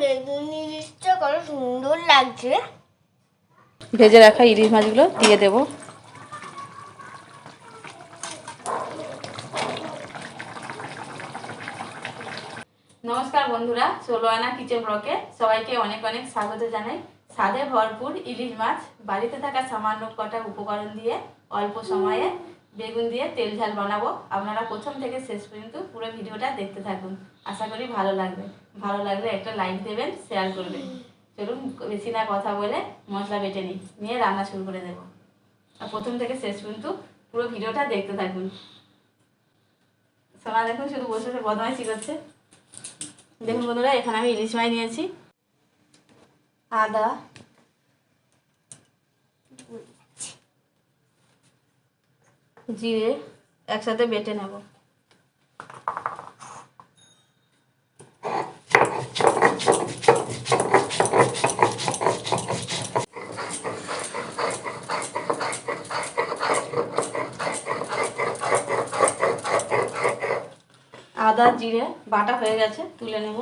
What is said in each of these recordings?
বেগুন ইলিশটা কত সুন্দর লাগছে। ভেজে রাখা ইলিশ মাছগুলো দিয়ে দেব। নমস্কার বন্ধুরা, 16 আনা কিচেন ব্লকে সবাইকে অনেক অনেক স্বাগত জানাই। স্বাদে ভরপুর ইলিশ মাছ বাড়িতে থাকা সামান্য কটা উপকরণ দিয়ে অল্প সময়ে বেগুন দিয়ে তেল ঝাল বানাবো। আপনারা প্রথম থেকে শেষ পর্যন্ত পুরো ভিডিওটা দেখতে থাকুন, আশা করি ভালো লাগবে। ভালো লাগলে একটা লাইক দেবেন, শেয়ার করবেন। চলুন বেশি না কথা বলে মশলা বেটে নিয়ে রান্না শুরু করে দেবো। আর প্রথম থেকে শেষ পর্যন্ত পুরো ভিডিওটা দেখতে থাকুন। সোনা দেখুন শুধু বসে বসে বদমাইশি করছে। দেখুন বন্ধুরা, এখানে আমি ইলিশ মাছ নিয়েছি। আদা, জিরে একসাথে বেটে নেব। আদা জিরে বাটা হয়ে গেছে, তুলে নেব।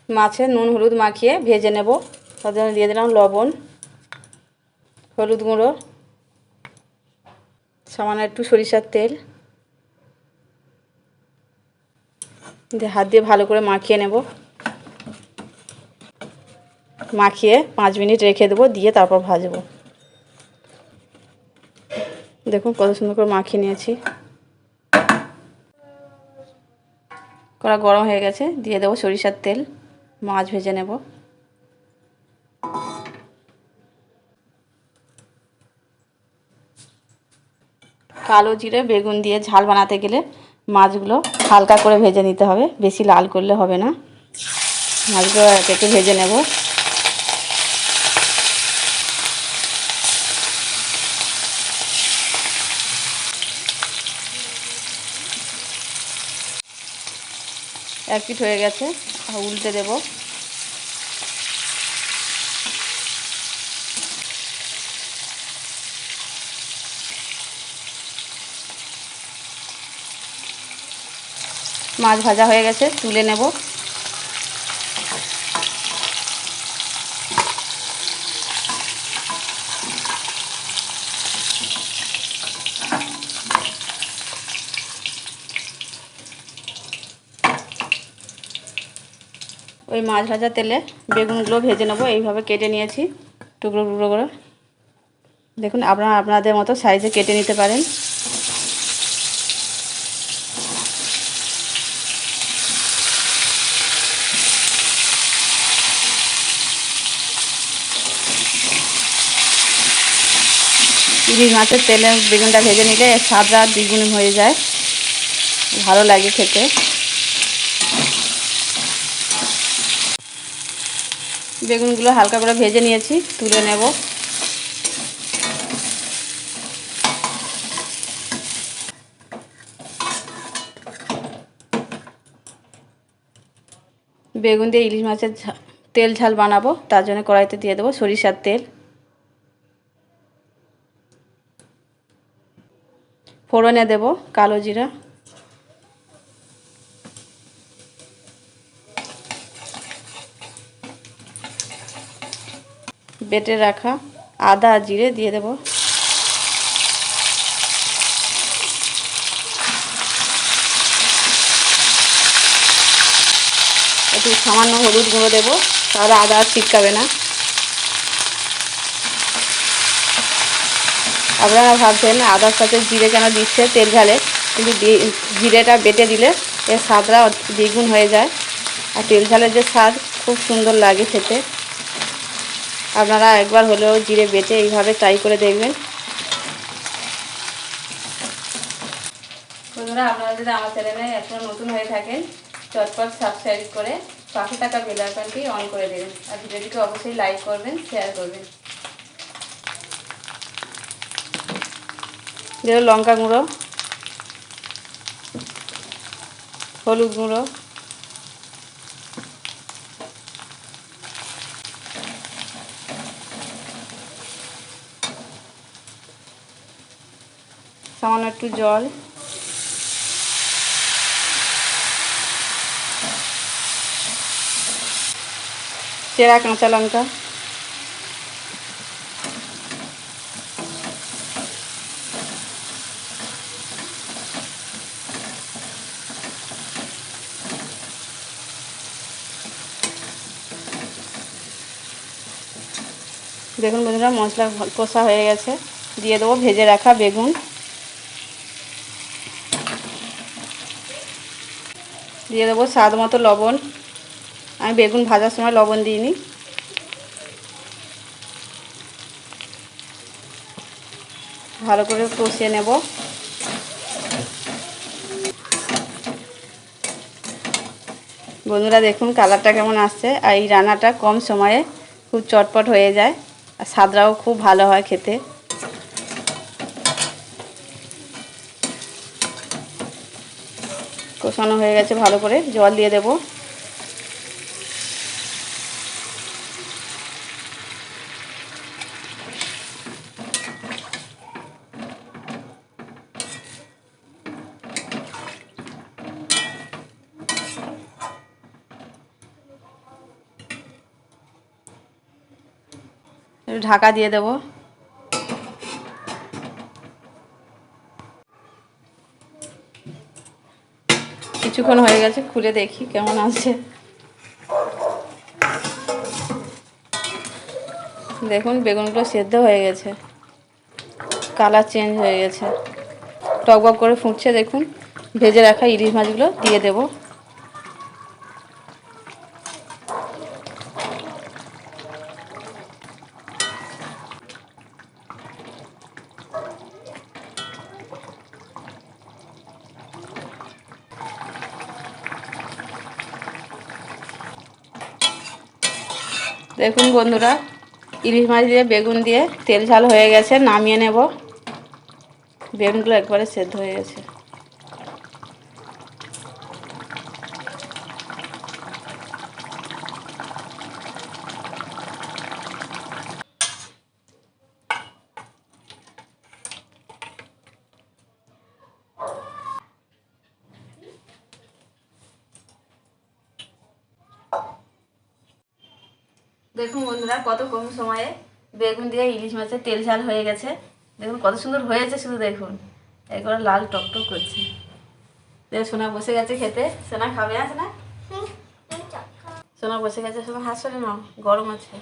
মাছে নুন হলুদ মাখিয়ে ভেজে নেব। তার জন্য দিয়ে দিলাম লবণ, হলুদ গুঁড়ো, সামান্য একটু সরিষার তেল দিয়ে হাত দিয়ে ভালো করে মাখিয়ে নেব। মাখিয়ে 5 মিনিট রেখে দেবো, দিয়ে তারপর ভাজবো। দেখুন কত সুন্দর করে মাখিয়ে নিয়েছি। কড়া গরম হয়ে গেছে, দিয়ে দেবো সরিষার তেল। মাছ ভেজে নেব। কালো জিরে বেগুন দিয়ে ঝাল বানাতে গেলে মাছগুলো হালকা করে ভেজে নিতে হবে, বেশি লাল করলে হবে না। মাছগুলো একটু ভেজে নেব। এক পিঠ হয়ে গেছে, উল্টে দেব। মাছ ভাজা হয়ে গেছে, তুলে নেব। ওই মাছ ভাজা তেলে বেগুনগুলো ভেজে নেব। এইভাবে কেটে নিয়েছি টুকরো টুকরো করে। দেখুন আপনারা আপনাদের মতো সাইজে কেটে নিতে পারেন। ইলিশ মাছের তেলে বেগুনটা ভেজে নিলে স্বাদটা দ্বিগুণ হয়ে যায়, ভালো লাগে খেতে। বেগুনগুলো হালকা করে ভেজে নিয়েছি, তুলে নেব। বেগুন দিয়ে ইলিশ মাছের তেল ঝাল বানাবো, তার জন্য কড়াইতে দিয়ে দেবো সরিষার তেল। ফোড়নে দেব কালো জিরা, বেটে রাখা আদা আর জিরে দিয়ে দেব। একটু সামান্য হলুদ গুঁড়ো দেবো, তাহলে আদা আর ছিটকাবে না। আপনারা ভাবছেন আদার সাথে জিরে কেন দিচ্ছে তেল ঝালে, কিন্তু জিরেটা বেটে দিলে এর স্বাদটা দ্বিগুণ হয়ে যায়। আর তেল ঝালের যে স্বাদ খুব সুন্দর লাগে খেতে। আপনারা একবার হলেও জিরে বেটে এইভাবে ট্রাই করে দেখবেন। বন্ধুরা, আপনারা যদি আমার চ্যানেলে এখনও নতুন হয়ে থাকেন, চটপট সাবস্ক্রাইব করে পাশে থাকা বেল আইকনটি অন করে দেবেন। আর ভিডিওটিকে অবশ্যই লাইক করবেন, শেয়ার করবেন। দিয়ে লঙ্কা গুঁড়ো, হলুদ গুঁড়ো, সামান্য একটু জল, চেরা কাঁচা লঙ্কা, দেখুন বন্ধুরা মশলা কষা হয়ে গেছে। দিয়ে দেবো ভেজে রাখা বেগুন, দিয়ে দেবো স্বাদ মতো লবণ। আমি বেগুন ভাজার সময় লবণ দিইনি। ভালো করে কষিয়ে নেব। বন্ধুরা দেখুন কালারটা কেমন আসছে। আর এই রান্নাটা কম সময়ে খুব চটপট হয়ে যায়, আর স্বাদটাও খুব ভালো হয় খেতে। কষানো হয়ে গেছে, ভালো করে জল দিয়ে দেব। ঢাকা দিয়ে দেব। কিছুক্ষণ হয়ে গেছে, খুলে দেখি কেমন আছে। দেখুন বেগুনগুলো সেদ্ধ হয়ে গেছে, কালার চেঞ্জ হয়ে গেছে, টকবক করে ফুটছে। দেখুন ভেজে রাখা ইলিশ মাছগুলো দিয়ে দেব। দেখুন বন্ধুরা ইলিশ মাছ দিয়ে বেগুন দিয়ে তেল ঝাল হয়ে গেছে, নামিয়ে নেব। বেগুনগুলো একবারে সেদ্ধ হয়ে গেছে। দেখুন বন্ধুরা কত কম সময়ে বেগুন দিয়ে ইলিশ মাছের তেল ঝাল হয়ে গেছে। দেখুন কত সুন্দর হয়েছে, শুধু দেখুন একবার লাল টকটক করছে। দেখো সোনা বসে গেছে খেতে। সোনা খাবে? আছে না সোনা বসে গেছে। সোনা হাত সরে নাও, গরম আছে।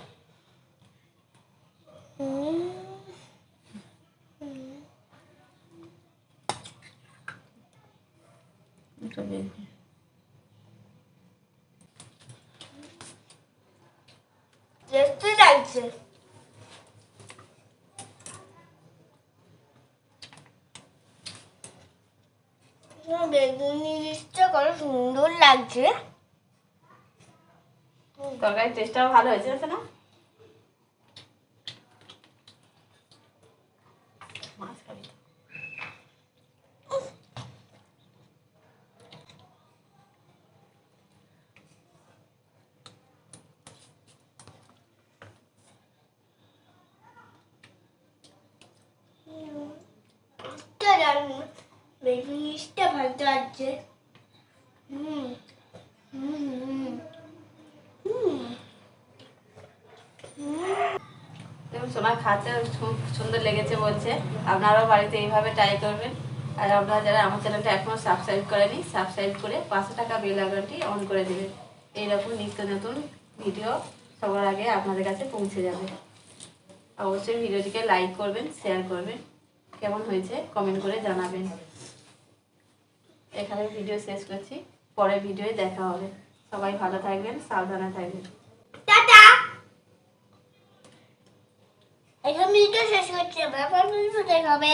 টেস্টি লাগছে। বেগুন ইলিশটা কত সুন্দর লাগছে। তরকারির টেস্টটাও ভালো হয়েছে, আছে না? মাছ খাবি তো? বেগুন ইলিশটা ভালো লাগছে। দেখুন সোনা খাতে খুব সুন্দর লেগেছে বলছে। আপনারাও বাড়িতে এইভাবে ট্রাই করবেন। আর আপনারা যারা আমার চ্যানেলটা এখনও সাবস্ক্রাইব করেনি, সাবস্ক্রাইব করে পাশে থাকা বেল আইকনটি অন করে দেবেন। এইরকম নিত্য নতুন ভিডিও সবার আগে আপনাদের কাছে পৌঁছে যাবে। অবশ্যই ভিডিওটিকে লাইক করবেন, শেয়ার করবেন। কেমন হয়েছে কমেন্ট করে জানাবেন। এখানে ভিডিও শেষ করছি, পরের ভিডিওয়ে দেখা হবে। সবাই ভালো থাকবেন, সাবধানে থাকবেন। টাটা। এখন ভিডিও শেষ করছি, আবার ভিডিও দেখাবে।